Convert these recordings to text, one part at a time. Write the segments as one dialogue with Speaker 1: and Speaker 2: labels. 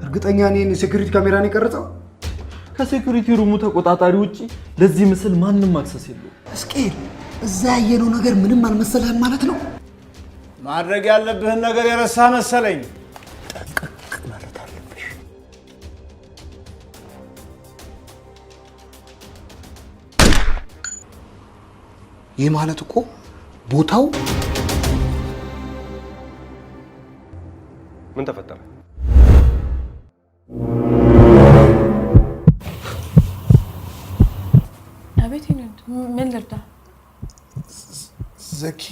Speaker 1: እርግጠኛ ነኝ ሴኩሪቲ ካሜራን የቀረጸው?
Speaker 2: ከሴኩሪቲ ሩሙ ተቆጣጣሪ ውጪ ለዚህ ምስል ማንንም አክሰስ የለው።
Speaker 1: እስኪል እዛ ያየነው ነገር ምንም አልመሰለህም ማለት ነው?
Speaker 3: ማድረግ ያለብህን ነገር የረሳ መሰለኝ።
Speaker 1: ጠንቀቅ ማለት አለብሽ። ይህ ማለት እኮ ቦታው
Speaker 4: ምን ተፈጠረ?
Speaker 5: አቤት ይኑት ምን ልርዳ?
Speaker 1: ዘኪ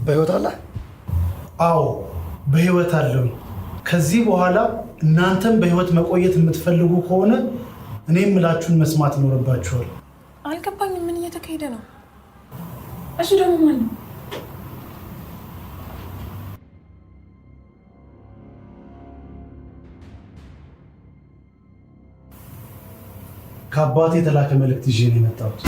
Speaker 1: በህይወት አለ?
Speaker 6: አዎ በህይወት አለው። ከዚህ በኋላ እናንተም በህይወት መቆየት የምትፈልጉ ከሆነ እኔም ምላችሁን መስማት ይኖርባችኋል።
Speaker 5: አልገባኝም። ምን እየተካሄደ ነው? እሺ ደግሞ ማን ነው?
Speaker 6: ከአባቴ የተላከ መልእክት ይዤ ነው የመጣሁት።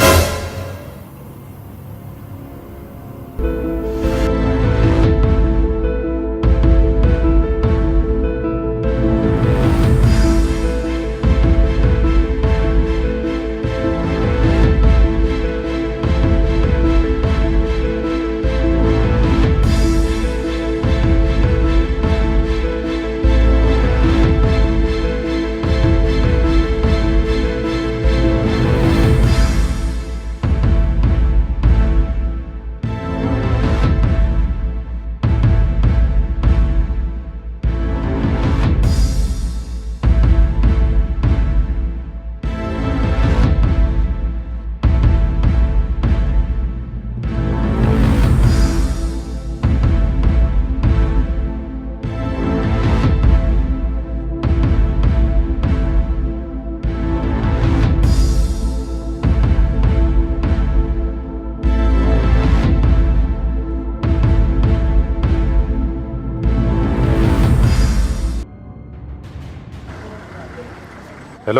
Speaker 4: ሄሎ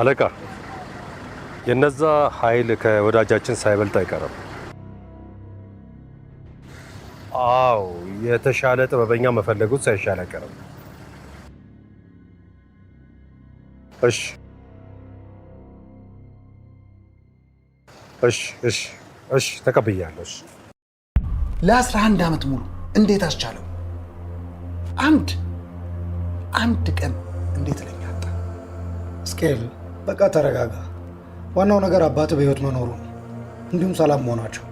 Speaker 4: አለቃ፣ የነዛ ኃይል ከወዳጃችን ሳይበልጥ አይቀርም። አዎ የተሻለ ጥበበኛ መፈለጉት ሳይሻል አይቀርም። እሺ እሺ እሺ እሺ ተቀብያለሁ። እሺ
Speaker 1: ለ11 ዓመት ሙሉ እንዴት አስቻለው? አንድ ቀን እንዴት ለኛ አጣ? ስኬል በቃ ተረጋጋ። ዋናው ነገር አባትህ በህይወት መኖሩ ነው፣ እንዲሁም ሰላም መሆናቸው።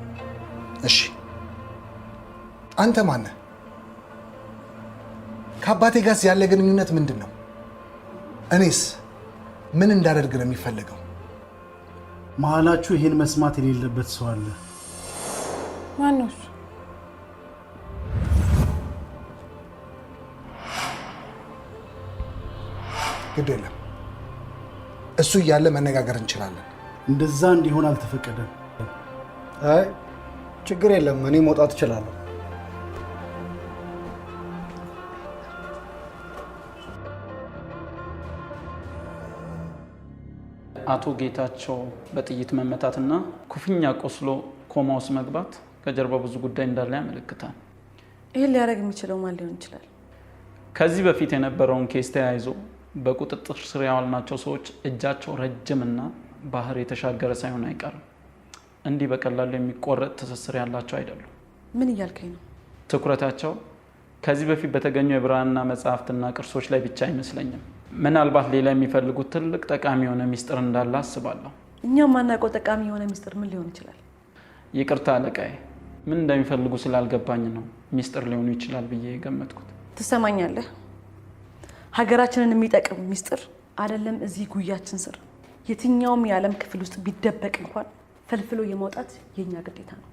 Speaker 1: እሺ አንተ ማነህ? ከአባቴ ጋር ያለ ግንኙነት ምንድን ነው? እኔስ ምን እንዳደርግ ነው የሚፈልገው?
Speaker 6: መሀላችሁ ይህን መስማት የሌለበት ሰው አለ።
Speaker 5: ማን ነው እሱ?
Speaker 1: ግድ የለም፣ እሱ እያለ መነጋገር እንችላለን።
Speaker 6: እንደዛ እንዲሆን አልተፈቀደም።
Speaker 1: አይ ችግር የለም፣ እኔ መውጣት እችላለሁ።
Speaker 7: አቶ ጌታቸው በጥይት መመታትና ኩፍኛ ቆስሎ ኮማ ውስጥ መግባት ከጀርባ ብዙ ጉዳይ እንዳለ ያመለክታል።
Speaker 5: ይሄን ሊያደርግ የሚችለው ማን ሊሆን ይችላል?
Speaker 7: ከዚህ በፊት የነበረውን ኬስ ተያይዞ በቁጥጥር ስር ያዋልናቸው ሰዎች እጃቸው ረጅምና ባህር የተሻገረ ሳይሆን አይቀርም። እንዲህ በቀላሉ የሚቆረጥ ትስስር ያላቸው አይደሉም።
Speaker 5: ምን እያልከኝ ነው?
Speaker 7: ትኩረታቸው ከዚህ በፊት በተገኙ የብራና መጽሐፍትና ቅርሶች ላይ ብቻ አይመስለኝም። ምናልባት ሌላ የሚፈልጉት ትልቅ ጠቃሚ የሆነ ሚስጥር እንዳለ አስባለሁ።
Speaker 5: እኛም ማናውቀው ጠቃሚ የሆነ ሚስጥር ምን ሊሆን ይችላል?
Speaker 7: ይቅርታ አለቃዬ፣ ምን እንደሚፈልጉ ስላልገባኝ ነው ሚስጥር ሊሆኑ ይችላል ብዬ የገመትኩት።
Speaker 5: ትሰማኛለህ? ሀገራችንን የሚጠቅም ሚስጥር አይደለም እዚህ ጉያችን ስር የትኛውም የዓለም ክፍል ውስጥ ቢደበቅ እንኳን ፈልፍሎ የማውጣት የኛ ግዴታ ነው።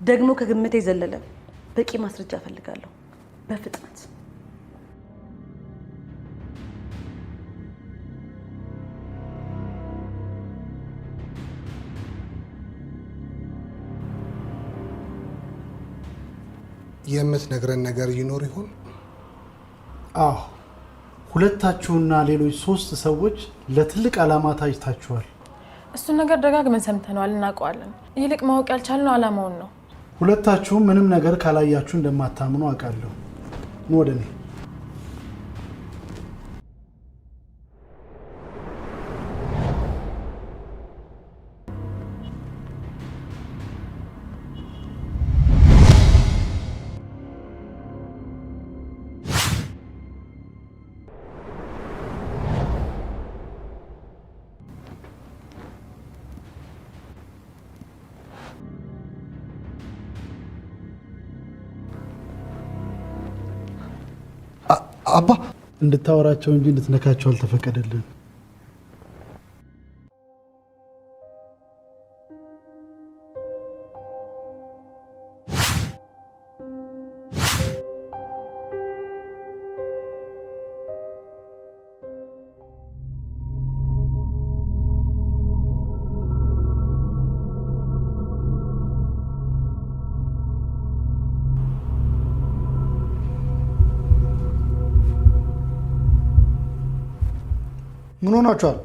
Speaker 5: ደግሞ ከግምቴ ዘለለ በቂ ማስረጃ እፈልጋለሁ በፍጥነት።
Speaker 1: የምትነግረን ነገር ይኖር ይሆን?
Speaker 6: አዎ፣ ሁለታችሁና ሌሎች 3 ሰዎች ለትልቅ ዓላማ ታጭታችኋል።
Speaker 5: እሱን ነገር ደጋግመን ሰምተነዋል፣ እናውቀዋለን። ይልቅ ማወቅ ያልቻልነው ዓላማውን ነው።
Speaker 6: ሁለታችሁም ምንም ነገር ካላያችሁ እንደማታምኑ አውቃለሁ። ኑ ወደ እኔ።
Speaker 1: አባ
Speaker 6: እንድታወራቸው እንጂ እንድትነካቸው አልተፈቀደልን።
Speaker 1: ምን ሆናችኋል?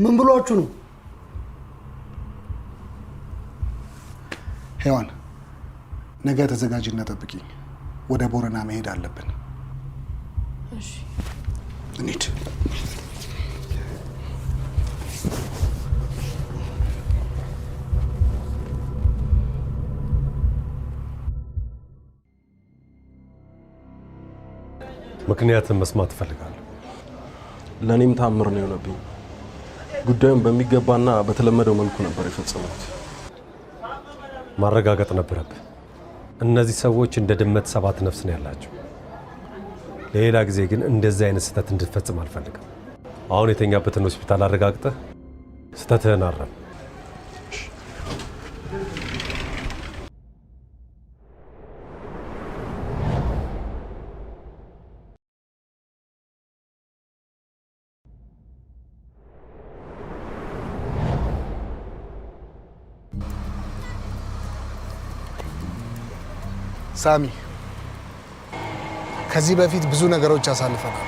Speaker 1: ምን ብሏችሁ ነው?
Speaker 8: ሔዋን ነገ ተዘጋጅና ጠብቂኝ። ወደ ቦረና መሄድ አለብን።
Speaker 5: እሺ
Speaker 8: እንሂድ።
Speaker 4: ምክንያትን መስማት እፈልጋለሁ።
Speaker 9: ለእኔም ታምር ነው የሆነብኝ። ጉዳዩን በሚገባና በተለመደው መልኩ ነበር የፈጸሙት።
Speaker 4: ማረጋገጥ ነበረብህ። እነዚህ ሰዎች እንደ ድመት 7 ነፍስ ነው ያላቸው። ሌላ ጊዜ ግን እንደዚህ አይነት ስህተት እንድትፈጽም አልፈልግም። አሁን የተኛበትን ሆስፒታል አረጋግጠህ ስህተትህን አረም።
Speaker 8: ሳሚ፣ ከዚህ በፊት ብዙ ነገሮች አሳልፈናል።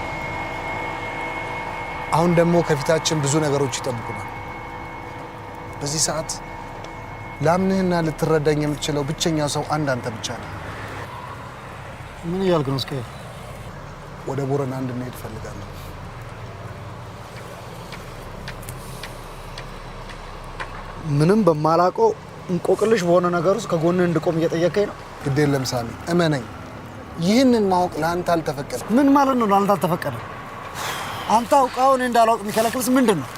Speaker 8: አሁን ደግሞ ከፊታችን ብዙ ነገሮች ይጠብቁናል። በዚህ ሰዓት ላምንህና ልትረዳኝ የምትችለው ብቸኛ ሰው አንተ ብቻ ነህ።
Speaker 1: ምን እያልክ ነው? እስከ
Speaker 8: ወደ ቦረና እንድንሄድ እፈልጋለሁ።
Speaker 1: ምንም በማላውቀው እንቆቅልሽ በሆነ ነገር ውስጥ ከጎንህ እንድቆም እየጠየቀኝ ነው?
Speaker 8: ግድ የለም ሳሚ፣ እመነኝ። ይህንን ማወቅ ለአንተ አልተፈቀደም።
Speaker 1: ምን ማለት ነው ለአንተ አልተፈቀደም? አንተ አውቀው እኔ እንዳላውቅ የሚከለክልስ ምንድን ነው?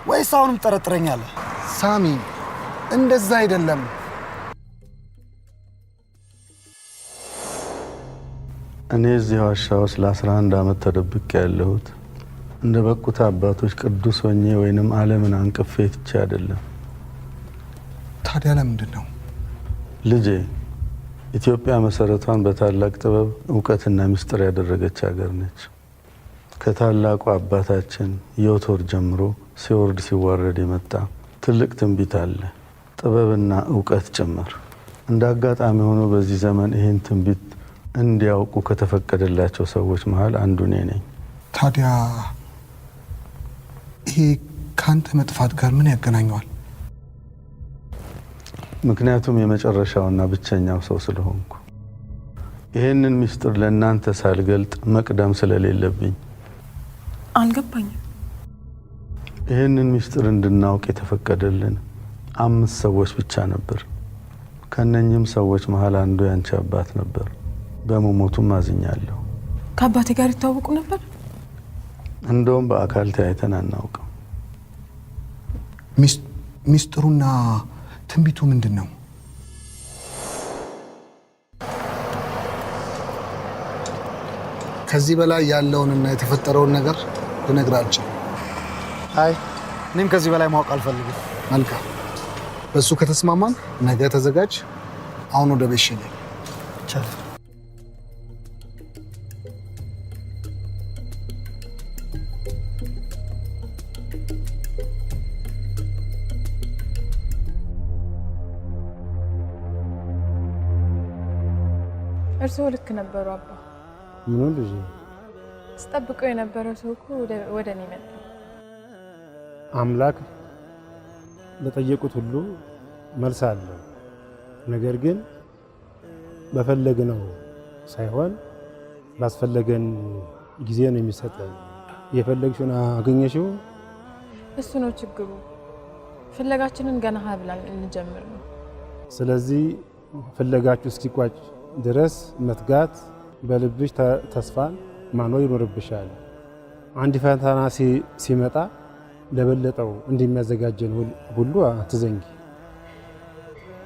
Speaker 1: ወይስ አሁንም ጠረጥረኛለህ?
Speaker 8: ሳሚ፣ እንደዛ አይደለም።
Speaker 10: እኔ እዚህ ዋሻ ውስጥ ለ11 ዓመት ተደብቄ ያለሁት እንደ በቁት አባቶች ቅዱስ ሆኜ ወይንም ዓለምን አንቅፌ ትቼ አይደለም።
Speaker 8: ታዲያ ለምንድን ነው?
Speaker 10: ልጄ ኢትዮጵያ መሰረቷን በታላቅ ጥበብ እውቀትና ምስጢር ያደረገች ሀገር ነች። ከታላቁ አባታችን ዮቶር ጀምሮ ሲወርድ ሲዋረድ የመጣ ትልቅ ትንቢት አለ፣ ጥበብና እውቀት ጭምር። እንደ አጋጣሚ ሆኖ በዚህ ዘመን ይህን ትንቢት እንዲያውቁ ከተፈቀደላቸው ሰዎች መሃል አንዱ እኔ ነኝ።
Speaker 8: ታዲያ ይሄ ካንተ መጥፋት ጋር ምን ያገናኘዋል?
Speaker 10: ምክንያቱም የመጨረሻውና ብቸኛው ሰው ስለሆንኩ ይህንን ምስጢር ለእናንተ ሳልገልጥ መቅደም ስለሌለብኝ።
Speaker 5: አልገባኝም።
Speaker 10: ይህንን ምስጢር እንድናውቅ የተፈቀደልን 5 ሰዎች ብቻ ነበር። ከነኝም ሰዎች መሃል አንዱ ያንቺ አባት ነበር። በመሞቱም አዝኛለሁ።
Speaker 5: ከአባቴ ጋር ይታወቁ ነበር?
Speaker 10: እንደውም በአካል ተያይተን አናውቅም።
Speaker 8: ምስጢሩና ትንቢቱ ምንድን ነው? ከዚህ በላይ ያለውንና የተፈጠረውን ነገር ልነግርህ አልችልም።
Speaker 1: አይ እኔም ከዚህ በላይ ማወቅ አልፈልግም።
Speaker 8: መልካም፣ በእሱ ከተስማማን ነገ ተዘጋጅ። አሁን ወደ ቤት ሸኘኝ።
Speaker 1: ይቻላል።
Speaker 11: እርስዎ ልክ ነበሩ አባ።
Speaker 6: ምን ልጅ
Speaker 11: ስጠብቀው የነበረው ሰው እኮ ወደ እኔ መጣ።
Speaker 6: አምላክ ለጠየቁት ሁሉ መልስ አለው። ነገር ግን በፈለግነው ሳይሆን ባስፈለገን ጊዜ ነው የሚሰጠን። የፈለግሽውን አገኘሽው።
Speaker 11: እሱ ነው ችግሩ። ፍለጋችንን ገና ሀብላን እንጀምር ነው።
Speaker 6: ስለዚህ ፍለጋችሁ እስኪቋጭ ድረስ መትጋት፣ በልብሽ ተስፋን ማኖር ይኖርብሻል። አንድ ፈተና ሲመጣ ለበለጠው እንደሚያዘጋጀን ሁሉ አትዘንጊ።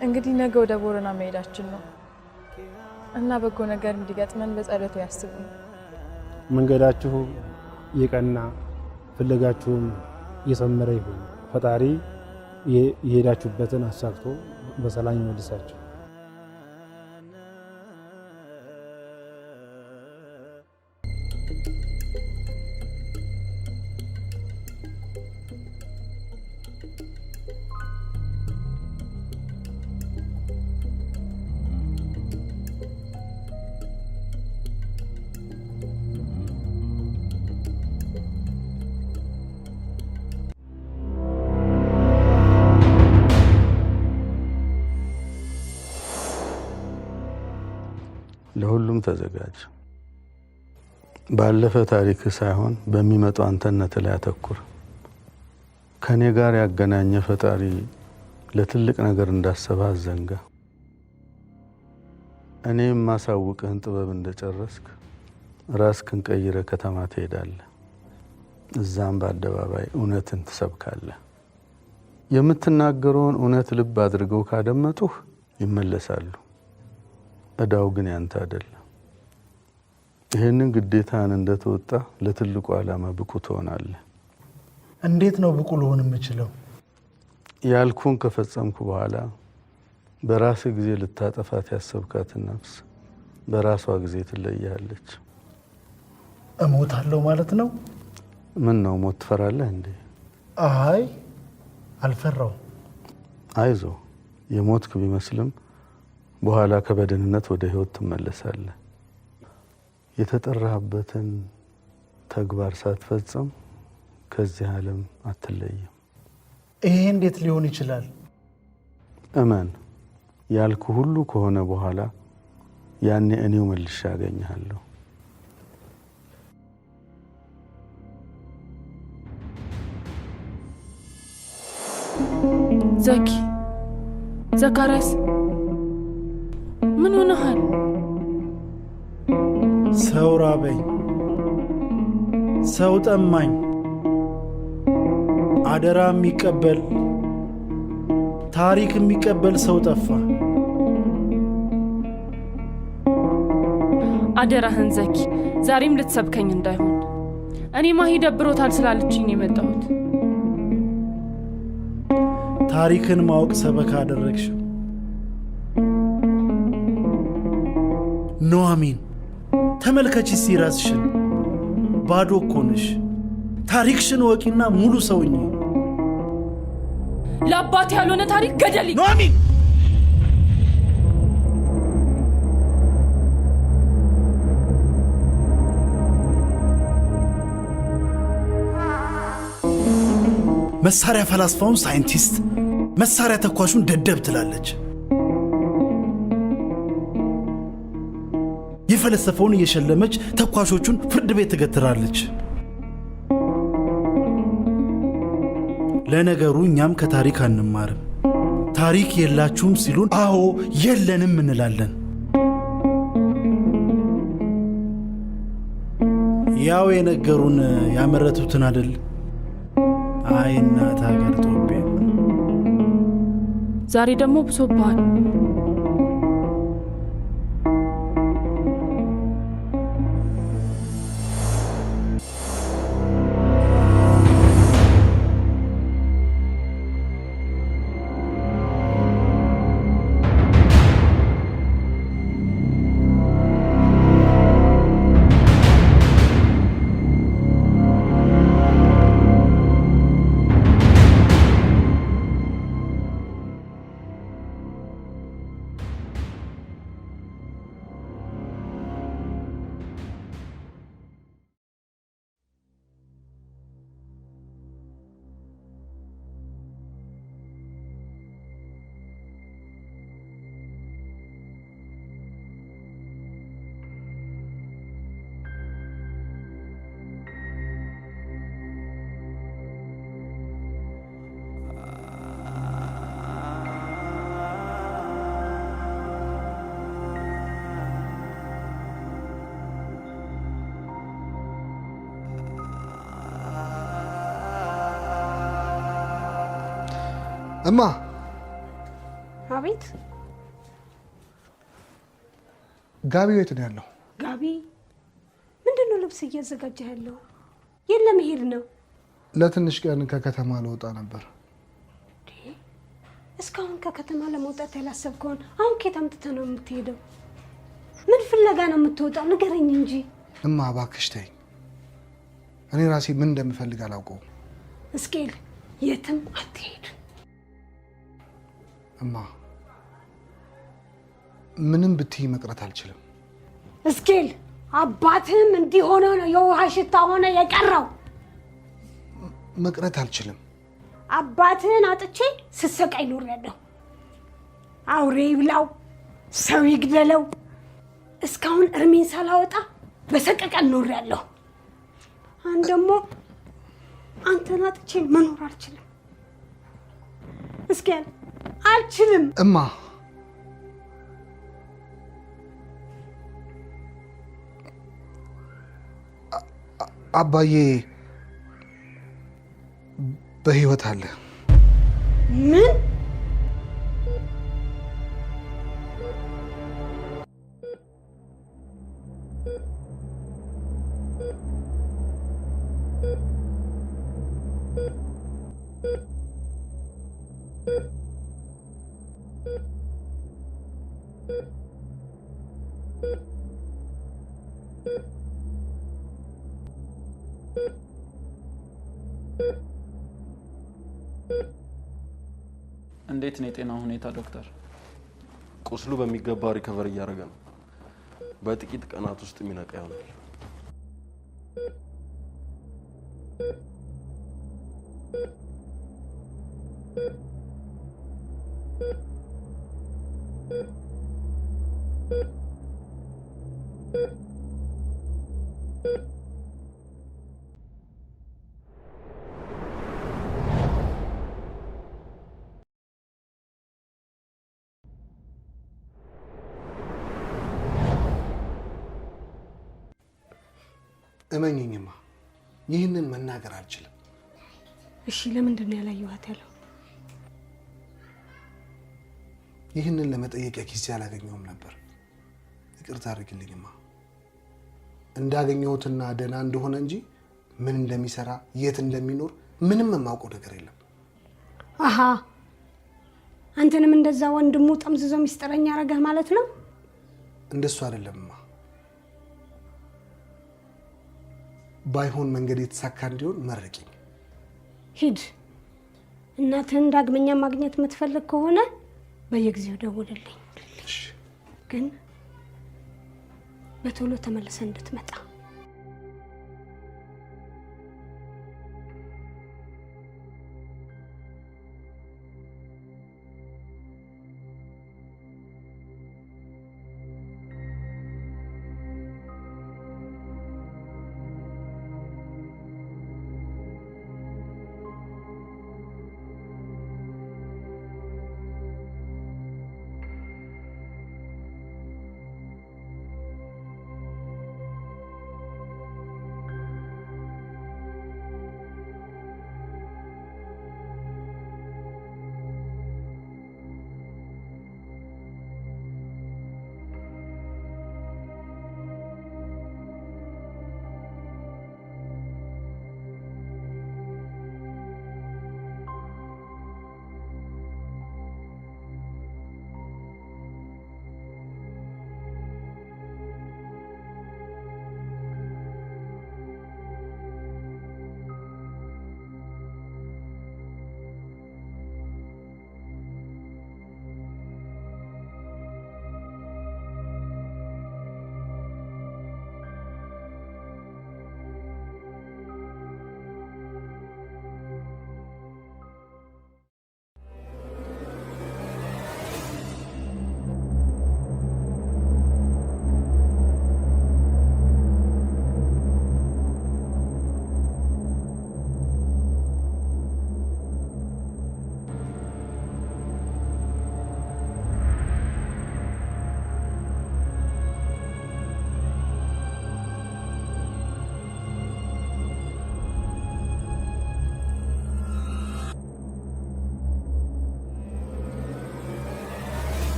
Speaker 11: እንግዲህ ነገ ወደ ቦረና መሄዳችን ነው እና በጎ ነገር እንዲገጥመን በጸሎቱ ያስቡ።
Speaker 6: መንገዳችሁ የቀና ፍለጋችሁም የሰመረ ይሁን። ፈጣሪ የሄዳችሁበትን አሳክቶ በሰላም ይመልሳችሁ።
Speaker 10: ለሁሉም ተዘጋጅ። ባለፈ ታሪክ ሳይሆን በሚመጣው አንተነት ላይ አተኩር። ከኔ ጋር ያገናኘ ፈጣሪ ለትልቅ ነገር እንዳሰበ አዘንጋ። እኔ የማሳውቅህን ጥበብ እንደጨረስክ ራስክን ቀይረ ከተማ ትሄዳለህ። እዛም በአደባባይ እውነትን ትሰብካለህ። የምትናገረውን እውነት ልብ አድርገው ካደመጡህ ይመለሳሉ። እዳው ግን ያንተ አይደለም። ይህንን ግዴታን እንደተወጣ ለትልቁ ዓላማ ብቁ ትሆናለህ።
Speaker 6: እንዴት ነው ብቁ ልሆን የምችለው?
Speaker 10: ያልኩን ከፈጸምኩ በኋላ በራስ ጊዜ ልታጠፋት ያሰብካትን ነፍስ በራሷ ጊዜ ትለያለች።
Speaker 6: እሞታለሁ ማለት ነው?
Speaker 10: ምን ነው ሞት ትፈራለህ እንዴ?
Speaker 6: አይ አልፈራው።
Speaker 10: አይዞ፣ የሞትክ ቢመስልም በኋላ ከበደንነት ወደ ህይወት ትመለሳለህ። የተጠራህበትን ተግባር ሳትፈጽም ከዚህ ዓለም አትለይም።
Speaker 6: ይሄ እንዴት ሊሆን ይችላል?
Speaker 10: እመን፣ ያልኩ ሁሉ ከሆነ በኋላ ያኔ እኔው መልሼ አገኘሃለሁ።
Speaker 11: ዘኪ፣ ዘካርያስ ምን ሆነሃል?
Speaker 6: ሰው ራበኝ፣ ሰው ጠማኝ፣ አደራ የሚቀበል ታሪክ የሚቀበል ሰው ጠፋ።
Speaker 11: አደራህን ዘኪ፣ ዛሬም ልትሰብከኝ እንዳይሆን። እኔ ማሂ ደብሮታል ስላለችኝ ነው የመጣሁት።
Speaker 6: ታሪክን ማወቅ ሰበካ አደረግሽ። ኑሐሚን ተመልከቺ ሲራስሽን፣ ባዶ እኮ ነሽ። ታሪክሽን ወቂና ሙሉ ሰውኝ።
Speaker 11: ለአባት ያልሆነ ታሪክ ገደል።
Speaker 6: ኑሐሚን መሳሪያ ፈላስፋውን ሳይንቲስት፣ መሳሪያ ተኳሹን ደደብ ትላለች። የፈለሰፈውን እየሸለመች ተኳሾቹን ፍርድ ቤት ትገትራለች። ለነገሩ እኛም ከታሪክ አንማርም። ታሪክ የላችሁም ሲሉን አዎ የለንም እንላለን። ያው የነገሩን ያመረቱትን አይደል? አይ እናት ሀገር ኢትዮጵያ።
Speaker 11: ዛሬ ደግሞ ብሶብሃል።
Speaker 8: እማ
Speaker 12: አቤት።
Speaker 8: ጋቢው የት ነው ያለው?
Speaker 12: ጋቢ ምንድነው? ልብስ እያዘጋጀህ ያለው? የለ መሄድ ነው።
Speaker 8: ለትንሽ ቀን ከከተማ ልወጣ ነበር።
Speaker 12: እስካሁን ከከተማ ለመውጣት ያላሰብከውን አሁን ከየት አምጥተህ ነው የምትሄደው? ምን ፍለጋ ነው የምትወጣው? ንገረኝ እንጂ።
Speaker 8: እማ እባክሽ ተይኝ። እኔ ራሴ ምን እንደምፈልግ አላውቀውም።
Speaker 12: እስኬል የትም አትሄድ።
Speaker 8: እማ ምንም ብትይ መቅረት አልችልም።
Speaker 12: እስኬል አባትህም እንዲህ ሆነ ነው የውሃ ሽታ ሆነ የቀረው።
Speaker 8: መቅረት አልችልም።
Speaker 12: አባትህን አጥቼ ስሰቃይ ኖሬያለሁ። አውሬ ይብላው፣ ሰው ይግደለው፣ እስካሁን እርሜን ሳላወጣ በሰቀቀን ኖሬያለሁ። አሁን ደግሞ አንተን አጥቼ መኖር አልችልም። እስኪ አልችልም።
Speaker 8: እማ አባዬ በህይወት አለ።
Speaker 12: ምን?
Speaker 7: እንዴት ነው የጤና ሁኔታ ዶክተር?
Speaker 9: ቁስሉ በሚገባ ሪከቨር እያደረገ ነው። በጥቂት ቀናት ውስጥ የሚነቃ ይሆናል።
Speaker 8: እመኝኝማ ይህንን መናገር አልችልም።
Speaker 12: እሺ ለምንድን ነው ያላየኋት ያለው?
Speaker 8: ይህንን ለመጠየቂያ ጊዜ አላገኘሁም ነበር። ይቅርታ አድርግልኝማ። እንዳገኘሁትና ደህና እንደሆነ እንጂ ምን እንደሚሰራ የት እንደሚኖር ምንም የማውቀው ነገር የለም።
Speaker 12: አሃ አንተንም እንደዛ ወንድሙ ጠምዝዞ ሚስጥረኛ አረጋህ ማለት ነው?
Speaker 8: እንደሱ አይደለምማ። ባይሆን መንገድ የተሳካ እንዲሆን መርቂኝ።
Speaker 12: ሂድ። እናትህን ዳግመኛ ማግኘት የምትፈልግ ከሆነ በየጊዜው ደውልልኝ። ግን በቶሎ ተመልሰ እንድትመጣ።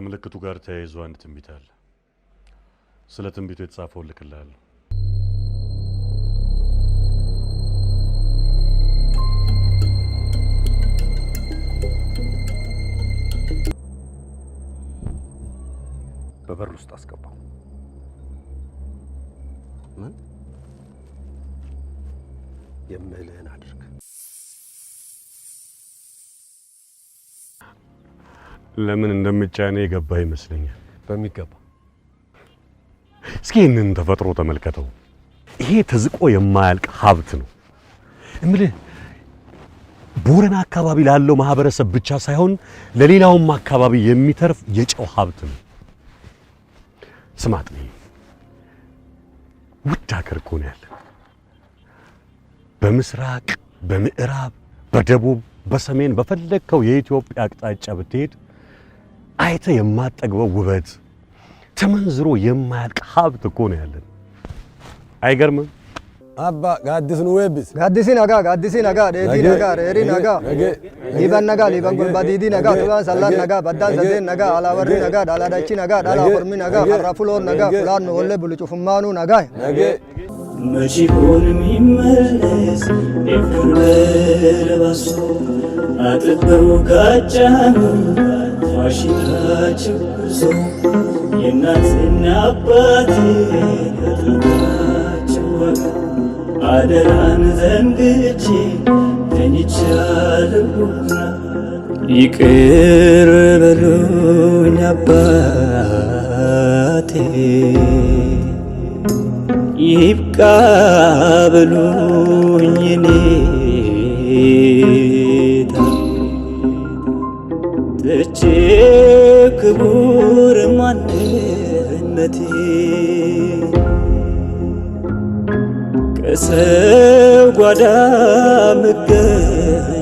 Speaker 13: ከምልክቱ ጋር ተያይዞ አንድ ትንቢት አለ። ስለ ትንቢቱ የተጻፈው ልክልሃለሁ።
Speaker 4: በበር ውስጥ አስገባው።
Speaker 13: ምን
Speaker 4: የምልህን አድርግ።
Speaker 13: ለምን እንደምጫኔ የገባ ይመስለኛል።
Speaker 4: በሚገባ
Speaker 13: እስኪ ይህንን ተፈጥሮ ተመልከተው። ይሄ ተዝቆ የማያልቅ ሀብት ነው እምልህ። ቦረና አካባቢ ላለው ማህበረሰብ ብቻ ሳይሆን ለሌላውም አካባቢ የሚተርፍ የጨው ሀብት ነው። ስማት፣ ውድ ሀገር እኮ ነው ያለን። በምስራቅ፣ በምዕራብ፣ በደቡብ፣ በሰሜን በፈለግከው የኢትዮጵያ አቅጣጫ ብትሄድ አይተ የማጠግበው ውበት፣ ተመንዝሮ የማያልቅ ሀብት እኮ ነው ያለን። አይገርምም?
Speaker 14: አባ ጋዲስን ወብስ
Speaker 15: ጋዲሲ ነጋ ዴዲ ነጋ ሬሪ ነጋ ሊበን ነጋ ሊበን ጉልባዲዲ ነጋ ቱባን ሰላን ነጋ በዳን ሰዴን ነጋ አላወሪ ነጋ ዳላዳቺ ነጋ ዳላ ኮርሚ ነጋ አራፉሎን ነጋ ፉላን ወለ ብልጩፍማኑ ነጋ
Speaker 16: መጪውን የሚመለስ የፍቅር በለባሶ አጥበው ካጫኑ ፋሽታቸው ጉዞ የእናትና አባቴ ያጥባቸው ዋጋ አደራን ዘንግቼ ተኝቻለሁና ይቅር በሉኝ አባቴ ይብቃ በሉኝ እኔታ ትቼ ክቡር ማንነቴ ከሰው ጓዳ መገኘቴ